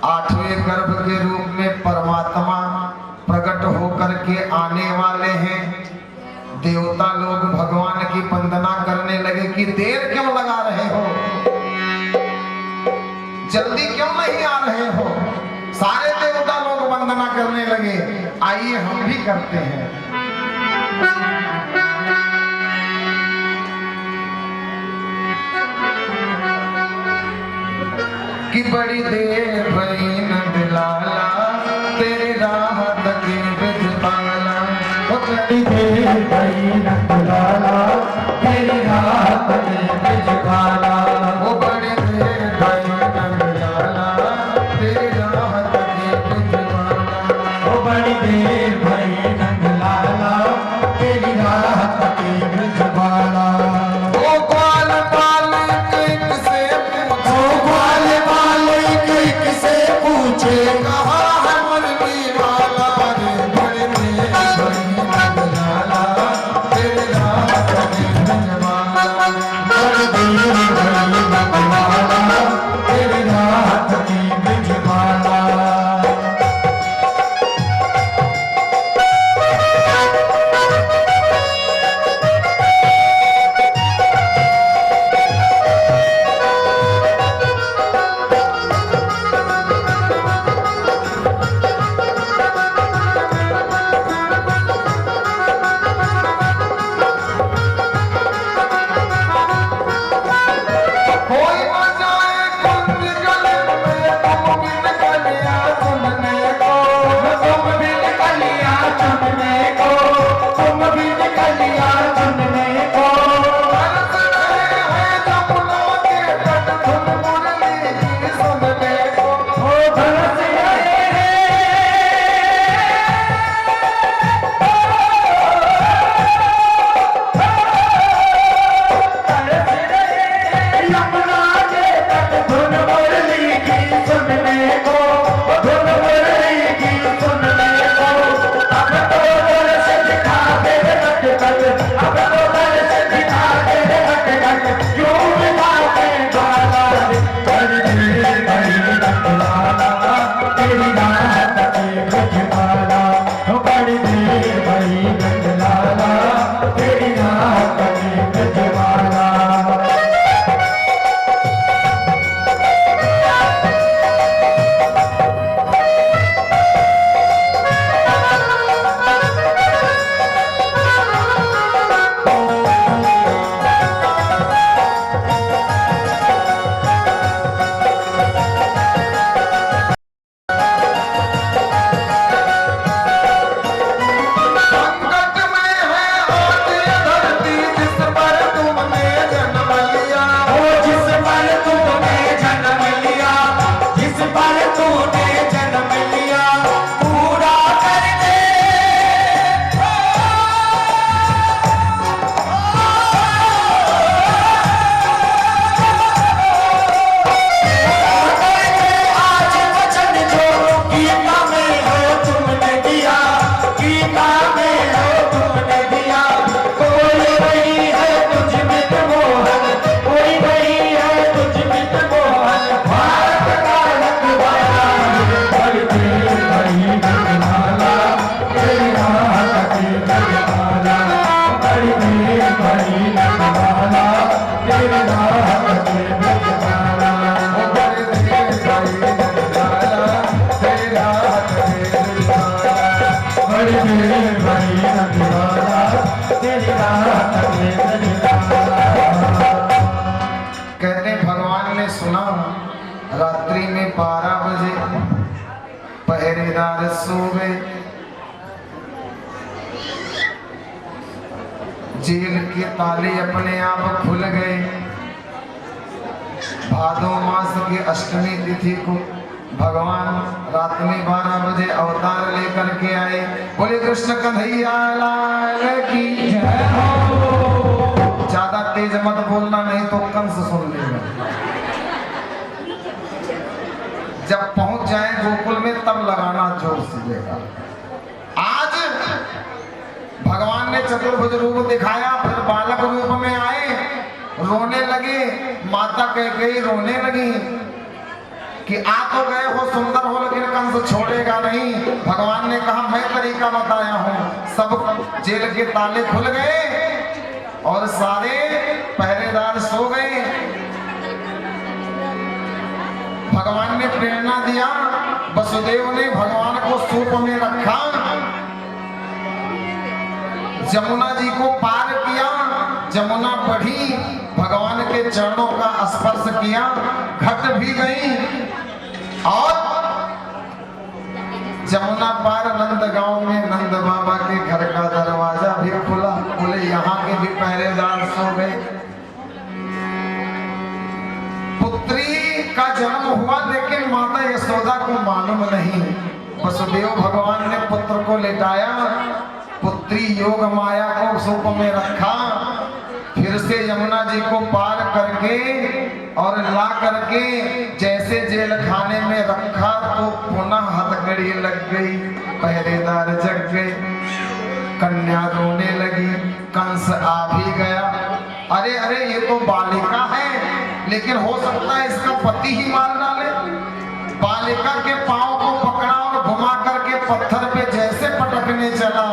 8वें गर्भ के रूप में परमात्मा प्रकट होकर के आने वाले हैं। देवता लोग भगवान की वंदना करने लगे कि देर क्यों लगा रहे हो, जल्दी क्यों नहीं आ रहे हो। सारे देवता लोग वंदना करने लगे, आइए हम भी करते हैं। कि बड़ी देर भई नंद लाला, तेरी राहत के ब्रज पाला। बड़ी देर भई नंद लाला, तेरी राहत के ब्रज पाला। वो बड़ी देर भई नंद लाला, तेरी राहत के ब्रज पाला। वो बड़ी देर भई नंद लाला, तेरी राहत के ब्रज पाला। ओ ग्वाल बालिक से पूछो, ओ ग्वाल बालिक से पूछे, कहा भाई नंदलाला तेरी नाक में गजमाला संकट में है आज ये धरती जिस पर तुमने जन्म लिया। ओ जिस पर तूने जन्म लिया जिस पर तूने जन्म लिया पूरा कर दे आज वचन जो गीता में हो तुमने दिया गीता में हो तुमने दिया कोई नहीं है तुझ में मोहन कोई नहीं है तुझ में मोहन भारत का रखवाला बड़ी भाई नंदलाला तेरी नाक में गजमाला बड़ी भाई नंदलाला तेरी नाक में गजमाला ओ बड़ी भाई नंदलाला तेरी नाक में गजमाला बड़ी भाई नंदलाला तेरी नाक में गजमाला कहते भगवान ने सुना रात्रि में 12 बजे पहरेदार सो गए। जेल के ताले अपने आप खुल गए। भादो मास की अष्टमी तिथि को भगवान रात में 12 बजे अवतार लेकर के आए। बोले कृष्ण कन्हैया लाल की जय हो। ज्यादा तेज मत बोलना नहीं तो कंस सुन लेगा। जब पहुंच जाए गोकुल में तब लगाना जोर से देगा। आज भगवान ने चतुर्भुज रूप दिखाया, फिर बालक रूप में आए, रोने लगे। माता कैकेयी रोने लगी कि आ तो गए हो, सुंदर हो, लेकिन कंस छोड़ेगा नहीं। भगवान ने कहा मैं तरीका बताया हूं। सब जेल के ताले खुल गए और सारे पहरेदार सो गए। भगवान ने प्रेरणा दिया, वसुदेव ने भगवान को सूप में रखा, जमुना जी को पार किया, जमुना बढ़ी, भगवान के चरणों का स्पर्श किया, घट भी गई और जमुना पार नंदगांव में नंद बाबा के घर का दरवाजा भी खुला। बोले यहाँ के भी पहरेदार सो गए। पुत्री का जन्म हुआ, लेकिन माता यशोदा को मालूम नहीं। वसुदेव भगवान ने पुत्र को लेटाया, पुत्री योग माया को सूप में रखा, फिर से यमुना जी को पार करके और ला करके जैसे जेल खाने में रखा तो पुनः हथकड़ी लग गई। पहरेदार जग गए, कन्या रोने लगी, कंस आ भी गया। अरे अरे ये तो बालिका है, लेकिन हो सकता है इसका पति ही मार डाले। बालिका के पांव को पकड़ा और घुमा करके पत्थर पे जैसे पटकने चला,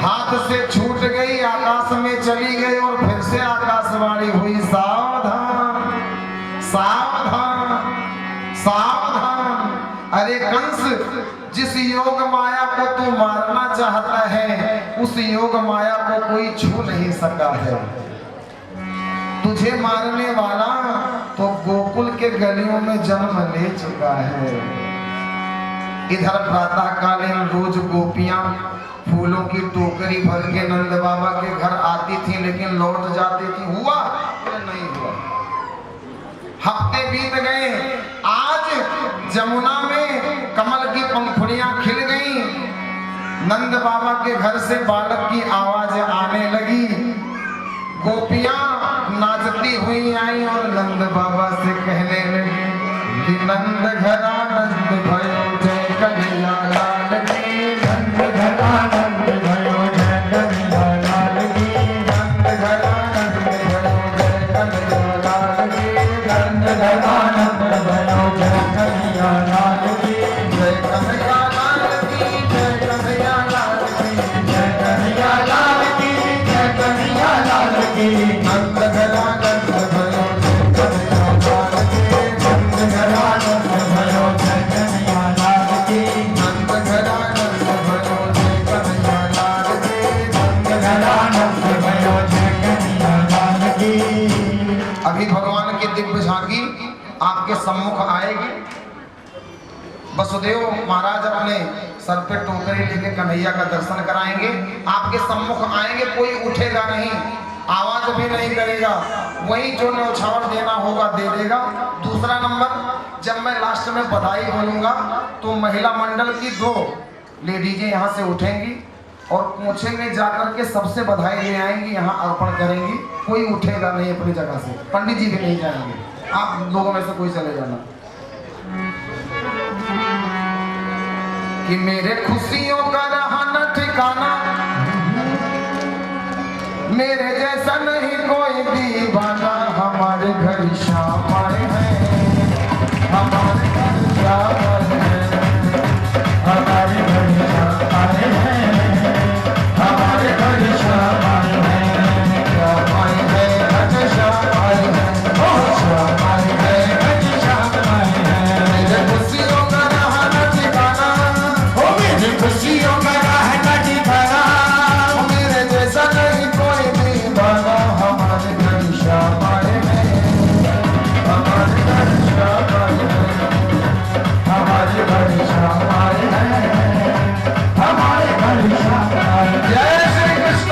हाथ से छूट गई, आकाश में चली गई और फिर से आकाशवाणी हुई, सावधान सावधान सावधान। अरे कंस, जिस योग माया को तू मारना चाहता है, उस योग माया को कोई छू नहीं सका है। तुझे मारने वाला तो गोकुल के गलियों में जन्म ले चुका है। इधर प्रातः कालीन रोज गोपियां फूलों की टोकरी भर के नंद बाबा के घर आती थी, लेकिन लौट जाती थी। हुआ या नहीं हुआ? हफ्ते बीत गए। आज जमुना में कमल की पंखुड़ियां खिल गई। नंद बाबा के घर से बालक की आवाज आने लगी। गोपियां नाचती हुई आई और नंद बाबा से कहने लगी कि नंद घरा नंद भयो जय कन्हैया लाल की, नंद घरा नंद भयो जय कन्हैया लाल की, नंद घरा नंद भयो जय कन्हैया लाल की, नंद घरा नंद भयो जय कन्हैया लाल की, जय कन्हैया लाल की, जय कन्हैया लाल आपके सम्मुख आएगी। वसुदेव महाराज अपने सर पे टोकरी लेके कन्हैया का दर्शन कराएंगे, आपके सम्मुख आएंगे, कोई उठेगा नहीं, आवाज भी नहीं करेगा, वही जो न्यौछावर देना होगा दे देगा। दूसरा नंबर, जब मैं लास्ट में बधाई बोलूंगा तो महिला मंडल की 2 लेडीजें यहाँ से उठेंगी और पूछे में जाकर के सबसे बधाई ले आएंगी, यहाँ अर्पण करेंगी। कोई उठेगा नहीं अपनी जगह से, पंडित जी भी नहीं जाएंगे, आप लोगों में से कोई चले जाना। कि मेरे खुशियों का रहा न ठिकाना, मेरे जैसा नहीं कोई दीवाना। हमारे घर शाम आए हैं, हमारे घर शाम आए हैं, हमारे घर शाम आए हैं, हमारे घर शाम आए हैं, शाम आए हैं, घर शाम आए हैं, ओ शाम आए हैं, घर शाम आए हैं। मेरे खुशियों का रहा न ठिकाना, ओ मेरी खुशियों का रहा न ठिकाना, मेरे जैसा नहीं कोई दीवाना। हमारे घर शाम आए हैं, हमारे घर शाम आए हैं, हमारे घर शाम आए हैं, हमारे घर शाम आए हैं। जय श्री कृष्ण।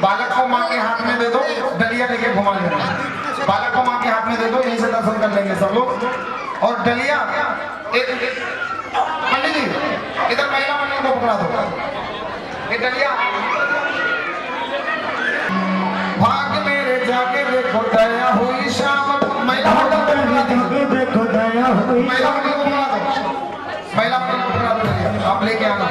बालक को माँ के हाथ में दे दो, डलिया लेके घुमा लेना। बालक को माँ के हाथ में दे दो, यहीं से दर्शन कर लेंगे सब लोग। और डलिया पंडित जी इधर महिला मंडल को पकड़ा दो, ये डलिया। भाग मेरे जाके देखो दया हुई शाम, महिला मंडल को पकड़ा दो, देखो दया हुई, महिला मंडल को पकड़ा दो, महिला मंडल को पकड़ा दो डलिया, आप लेके आना।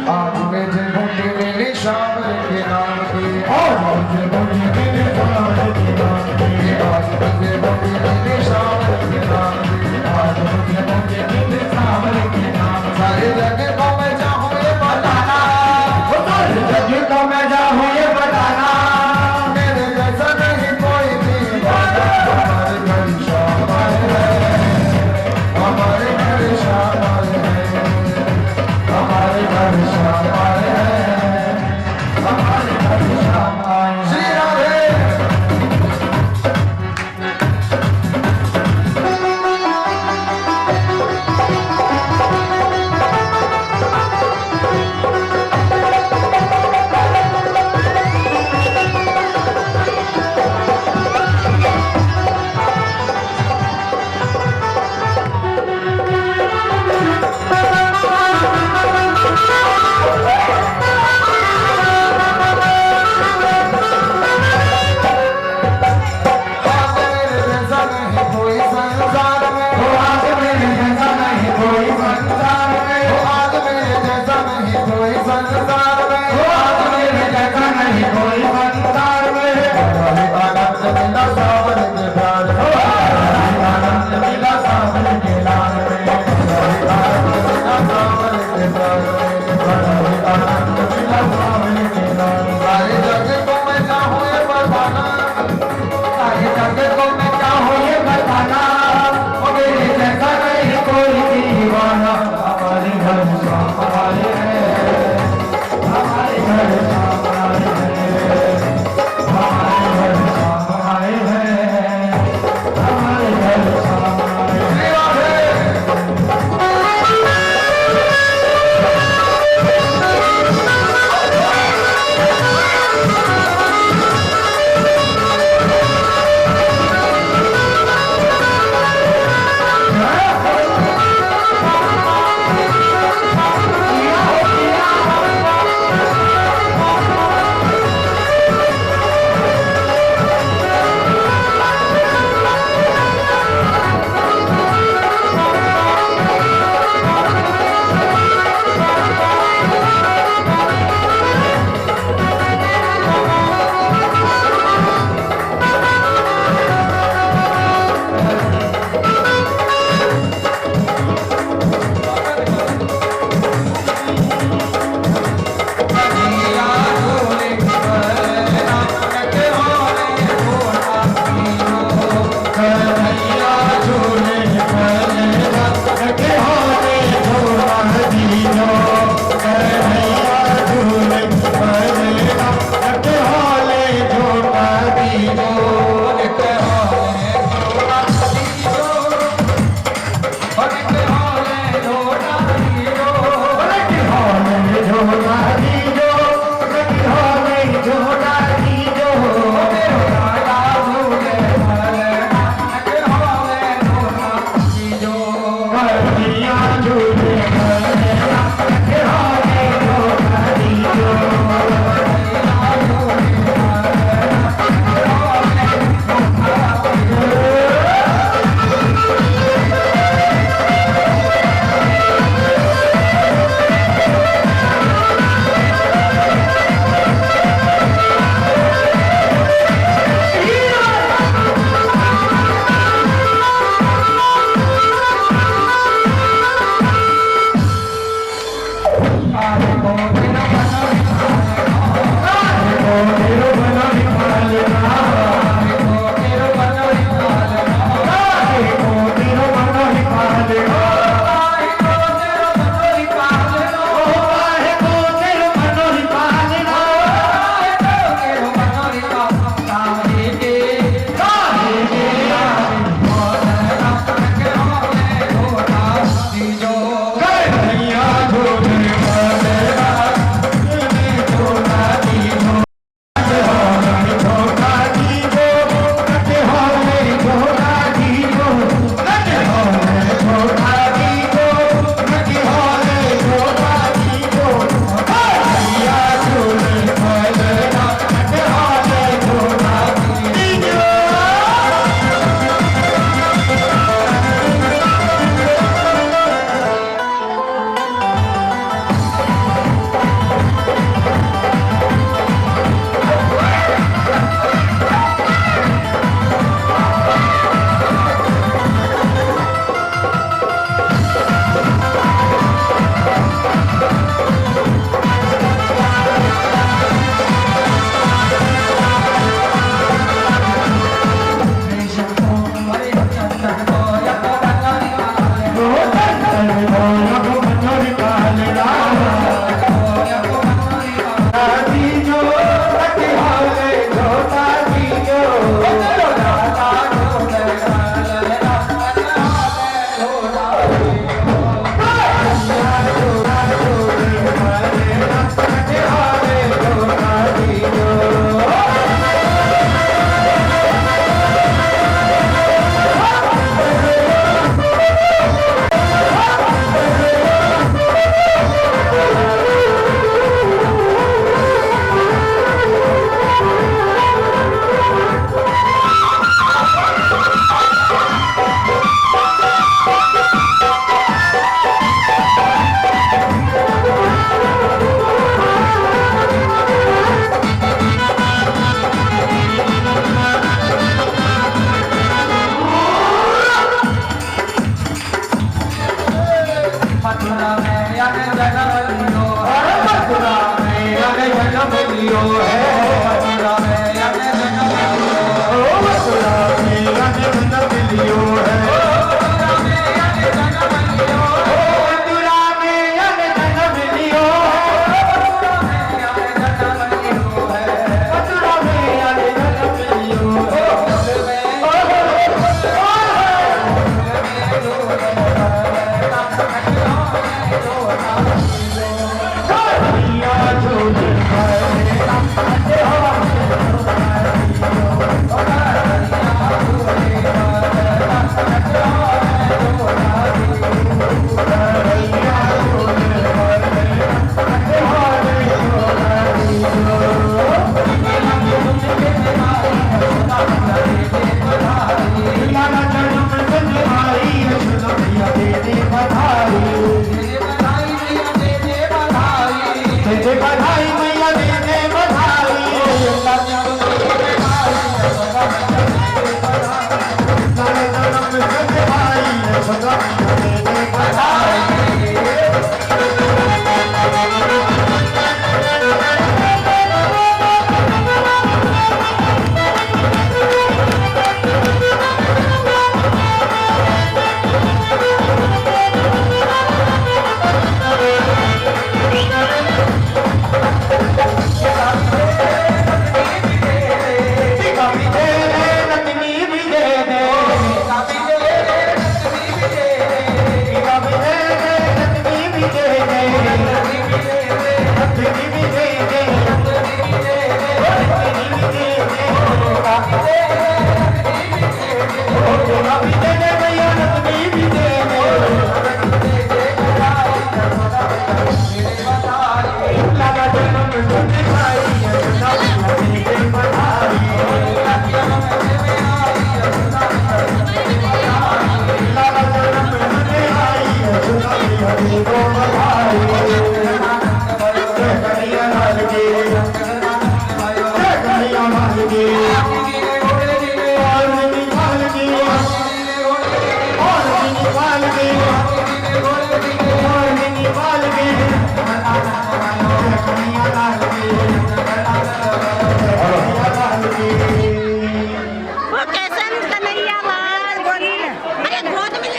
आज मुझे मुझे मेरे शाम के नाम पे, आज मुझे मुझे मेरे शाम के नाम पे, आज मुझे मुझे मेरे शाम के नाम पे, आज मुझे मुझे मेरे शाम के नाम। सारे जग को मैं चाहूँ ये बताना, सारे जग को मैं चाहूँ ये बताना, मेरे जैसा नहीं कोई दीवाना। हमारे घर शाम आए हैं, हमारे घर शाम आए हैं, हमारे घर शाम आए हैं, हमारे घर शाम आए हैं। श्री राधे।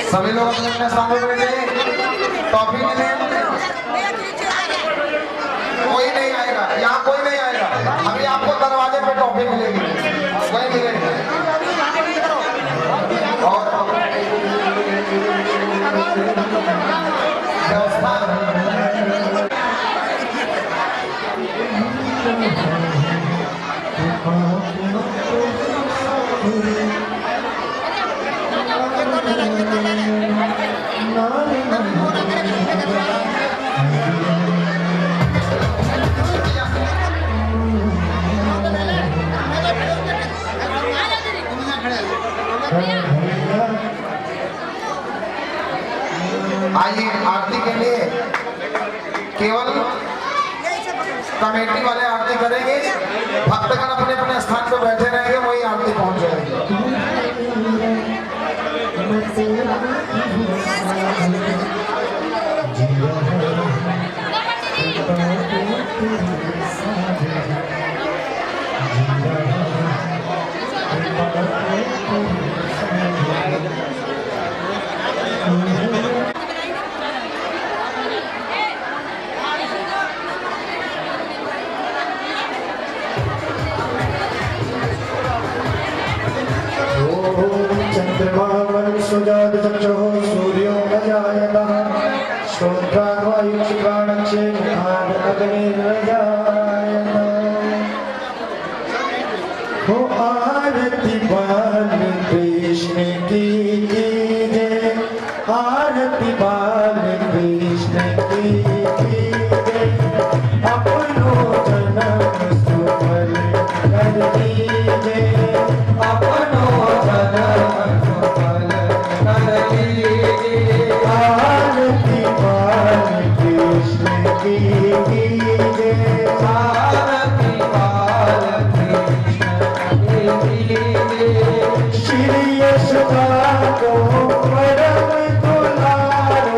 सभी लोग अपने सामने बैठे, टॉफी मिले। कोई नहीं आएगा, यहाँ कोई नहीं आएगा। अभी आपको दरवाजे पे टॉफी मिलेगी, कोई मिलेगी। और व्यवस्था आइए आरती के लिए केवल कमेटी वाले आरती करेंगे, भक्तगण अपने अपने स्थान पर बैठे रहेंगे, वही आरती पहुंच जाएगी। चक्षुः सूर्यो न जायतः श्रोत्राग्निर्जायत। हो आरती बाल कृष्ण की जय, आरती बाल कृष्ण की जय। अपनो जन्म सुफल कर दीजिए, अपनो जन्म सुफल कर दीजिए। आरती बाल कृष्ण की जय, आरती बाल कृष्ण की जय। श्री यशोदा को परम दुलारो,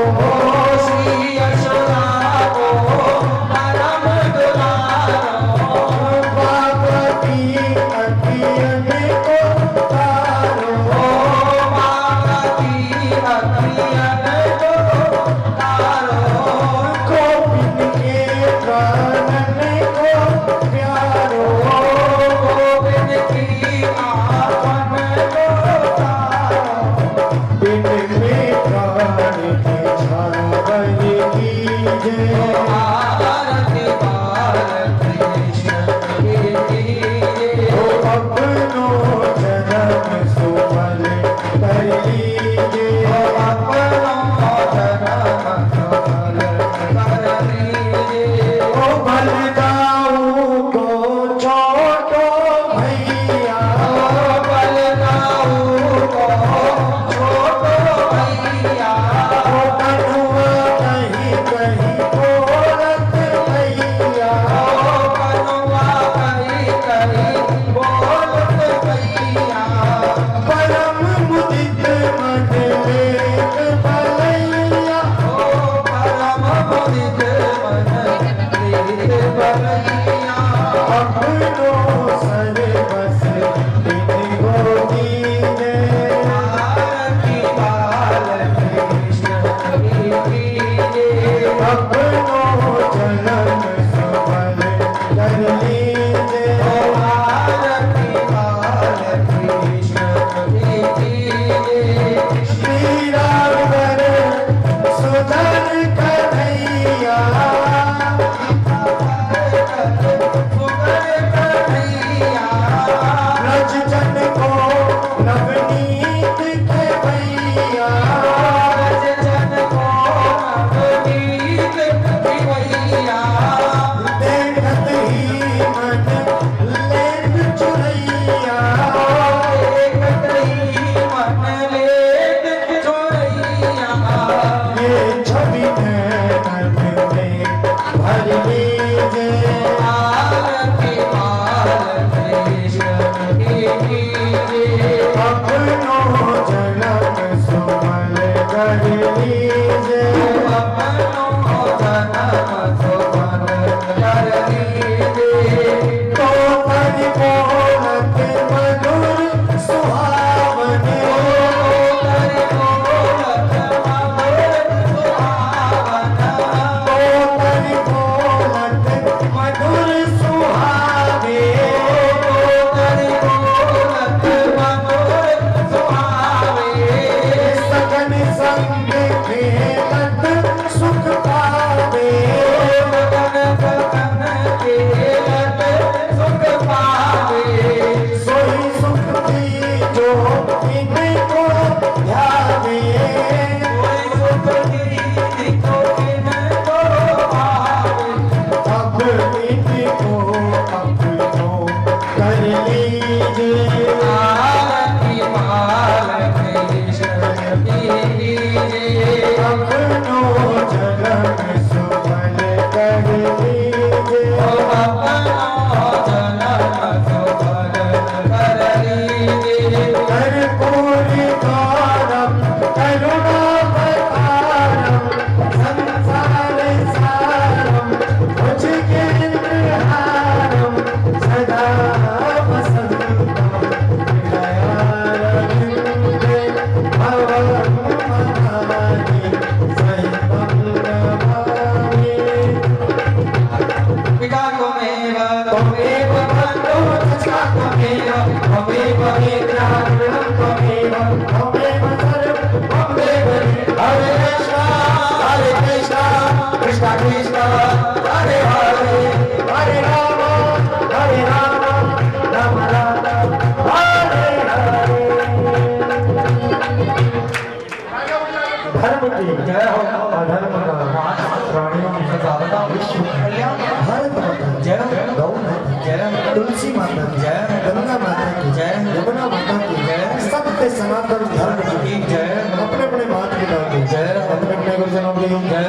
माता की जय, गंगा माता की जय, यमुना माता की जय, सबके सनातन धर्म की जय, अपने अपने माता पिता की जय, अपने अपने गुरुजनों की जय।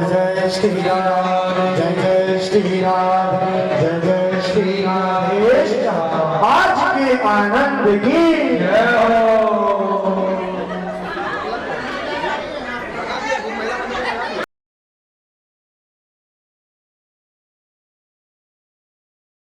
जय जय श्री राम, जय जय श्री राम, जय जय श्री राम। आज के आनंद की